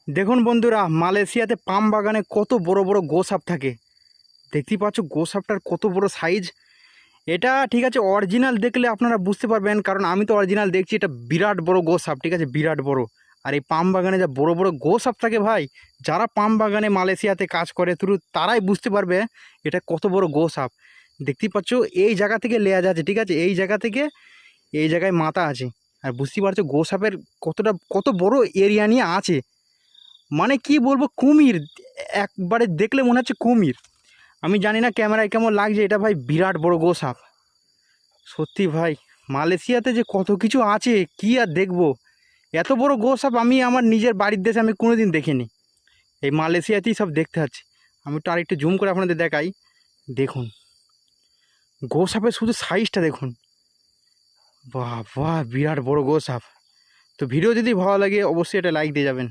দেখুন বন্ধুরা, মালয়েশিয়াতে পাম বাগানে কত বড় বড় গোসাপ থাকে। দেখতেই পাচ্ছ গোসাপটার কত বড় সাইজ। এটা ঠিক আছে, অরিজিনাল দেখলে আপনারা বুঝতে পারবেন, কারণ আমি তো অরিজিনাল দেখছি। এটা বিরাট বড় গোসাপ, ঠিক আছে, বিরাট বড়। আর এই পাম বাগানে যা বড় বড় গোসাপ থাকে ভাই, যারা পাম বাগানে মালয়েশিয়াতে কাজ করে শুধু তারাই বুঝতে পারবে এটা কত বড় গোসাপ। দেখতেই পাচ্ছ এই জায়গা থেকে লেয়া যাচ্ছে, ঠিক আছে, এই জায়গা থেকে এই জায়গায় মাথা আছে। আর বুঝতে পারছো গোসাপের কত বড় এরিয়া নিয়ে আছে। মানে কি বলবো, কুমির একবারে দেখলে মনে হচ্ছে কুমির। আমি জানি না ক্যামেরায় কেমন লাগছে, এটা ভাই বিরাট বড় গোসাপ। সত্যি ভাই, মালয়েশিয়াতে যে কত কিছু আছে কি আর দেখবো। এত বড় গোসাপ আমি আমার নিজের বাড়ির দেশে আমি কোনোদিন দেখিনি। এই মালয়েশিয়াতেই সব দেখতে পাচ্ছি। আমি তো আরেকটু জুম করে আপনাদের দেখাই। দেখুন গোসাপের শুধু সাইজটা দেখুন, বাহ বাহ, বিরাট বড় গোসাপ। তো ভিডিও যদি ভালো লাগে অবশ্যই এটা লাইক দিয়ে যাবেন।